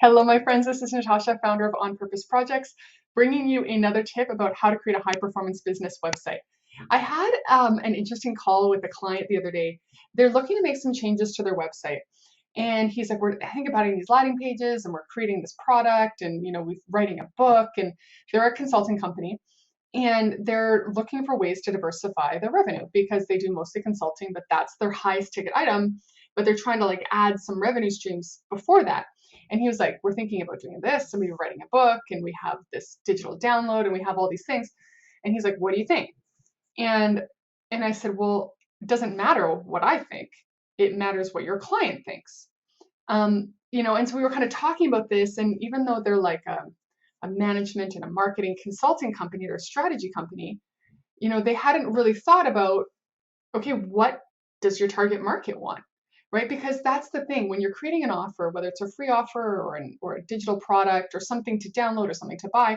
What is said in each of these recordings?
Hello, my friends. This is Natasha, founder of On Purpose Projects, bringing you another tip about how to create a high performance business website. I had an interesting call with a client the other day. They're looking to make some changes to their website. And he's like, we're thinking about adding these landing pages and we're creating this product and, we're writing a book and they're a consulting company and they're looking for ways to diversify their revenue because they do mostly consulting, but that's their highest ticket item. But they're trying to like add some revenue streams before that. And he was like, we're thinking about doing this and we were writing a book and we have this digital download and we have all these things. And he's like, what do you think? And and I said, well, it doesn't matter what I think. It matters what your client thinks. And so we were kind of talking about this, and even though they're like a management and a marketing consulting company, they're a strategy company, they hadn't really thought about, okay, what does your target market want? Right? Because that's the thing when you're creating an offer, whether it's a free offer or a digital product or something to download or something to buy,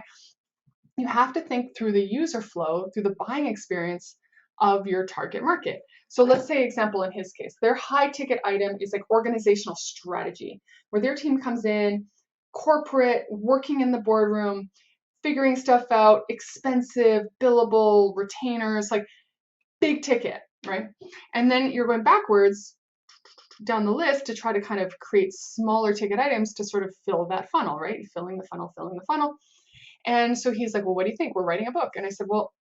you have to think through the user flow, through the buying experience of your target market. So let's say, example, in his case, their high ticket item is like organizational strategy, where their team comes in, corporate, working in the boardroom, figuring stuff out, expensive, billable, retainers, like big ticket, right? And then you're going backwards down the list to try to kind of create smaller ticket items to sort of fill that funnel, right? Filling the funnel, filling the funnel. And so he's like, well, what do you think? We're writing a book. And I said, well,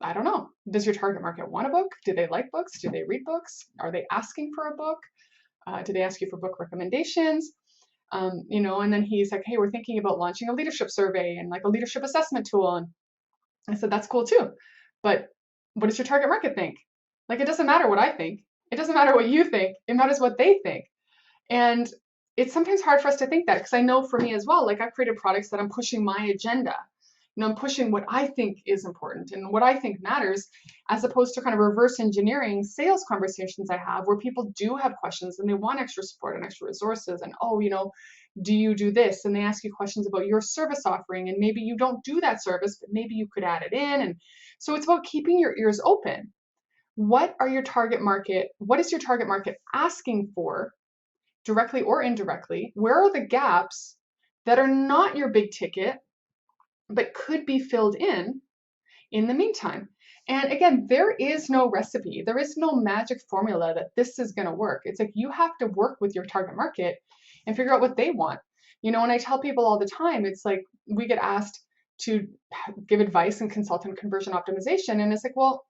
I don't know. Does your target market want a book? Do they like books? Do they read books? Are they asking for a book? Do they ask you for book recommendations? And then he's like, hey, we're thinking about launching a leadership survey and like a leadership assessment tool. And I said, that's cool too. But what does your target market think? Like, it doesn't matter what I think. It doesn't matter what you think. It matters what they think. And it's sometimes hard for us to think that because I know for me as well, like I've created products that I'm pushing my agenda. I'm pushing what I think is important and what I think matters, as opposed to kind of reverse engineering sales conversations I have where people do have questions and they want extra support and extra resources. And, oh, do you do this? And they ask you questions about your service offering. And maybe you don't do that service, but maybe you could add it in. And so it's about keeping your ears open. What are your target market? What is your target market asking for, directly or indirectly? Where are the gaps that are not your big ticket, but could be filled in the meantime? And again, there is no recipe. There is no magic formula that this is going to work. It's like you have to work with your target market and figure out what they want. And I tell people all the time, it's like we get asked to give advice and consult on conversion optimization. And it's like, well,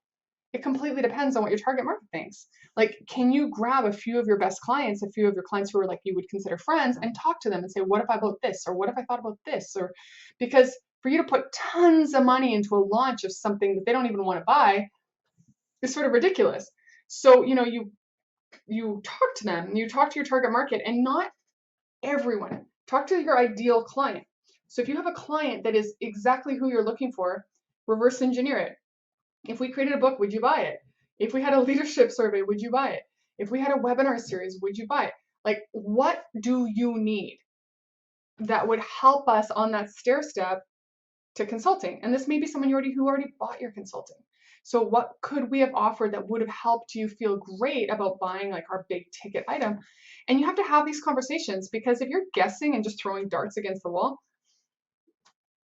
it completely depends on what your target market thinks. Like, can you grab a few of your best clients, a few of your clients who are like you would consider friends, and talk to them and say, what if I bought this? Or what if I thought about this? Or because for you to put tons of money into a launch of something that they don't even want to buy is sort of ridiculous. So, you talk to them, you talk to your target market, and not everyone. Talk to your ideal client. So if you have a client that is exactly who you're looking for, reverse engineer it. If we created a book, would you buy it? If we had a leadership survey, would you buy it? If we had a webinar series, would you buy it? Like, what do you need that would help us on that stair step to consulting? And this may be someone who already bought your consulting. So what could we have offered that would have helped you feel great about buying like our big ticket item? And you have to have these conversations, because if you're guessing and just throwing darts against the wall,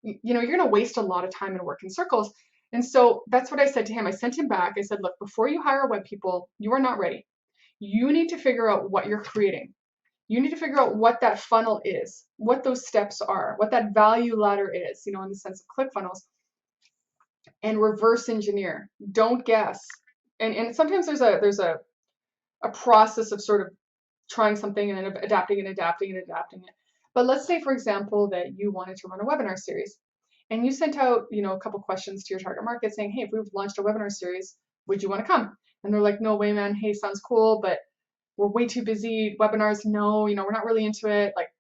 you're going to waste a lot of time and work in circles. And so that's what I said to him. I sent him back. I said, look, before you hire web people, you are not ready. You need to figure out what you're creating. You need to figure out what that funnel is, what those steps are, what that value ladder is, in the sense of ClickFunnels, and reverse engineer. Don't guess. And sometimes there's a process of sort of trying something and then adapting and adapting and adapting it. But let's say, for example, that you wanted to run a webinar series and you sent out, a couple questions to your target market saying, hey, if we've launched a webinar series, would you want to come? And they're like, no way, man. Hey, sounds cool, but we're way too busy. Webinars, no, we're not really into it. Like,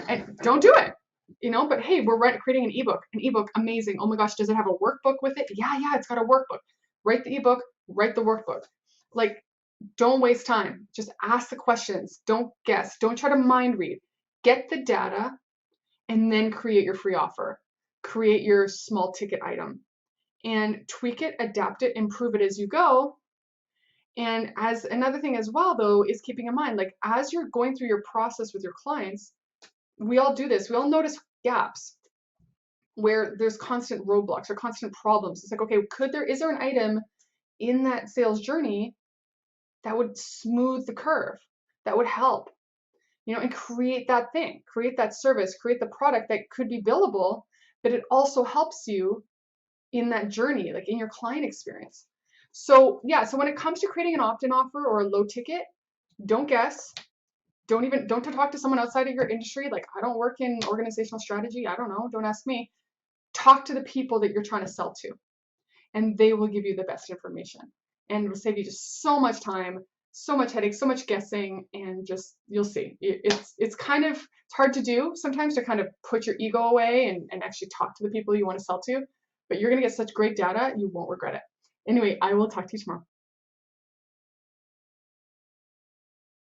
and don't do it. But hey, we're creating an ebook, amazing. Oh my gosh, does it have a workbook with it? Yeah, it's got a workbook. Write the ebook, write the workbook. Like, don't waste time. Just ask the questions. Don't guess. Don't try to mind read. Get the data and then create your free offer. Create your small ticket item and tweak it, adapt it, improve it as you go. And as another thing as well, though, is keeping in mind, like as you're going through your process with your clients, we all do this. We all notice gaps where there's constant roadblocks or constant problems. It's like, okay, is there an item in that sales journey that would smooth the curve, that would help, and create that thing, create that service, create the product that could be billable, but it also helps you in that journey, like in your client experience. So yeah, so when it comes to creating an opt-in offer or a low ticket, don't guess. Don't talk to someone outside of your industry. Like, I don't work in organizational strategy. I don't know. Don't ask me. Talk to the people that you're trying to sell to, and they will give you the best information. And it'll save you just so much time, so much headache, so much guessing, and just, you'll see. It's hard to do sometimes, to kind of put your ego away and actually talk to the people you want to sell to, but you're going to get such great data, you won't regret it. Anyway, I will talk to you tomorrow.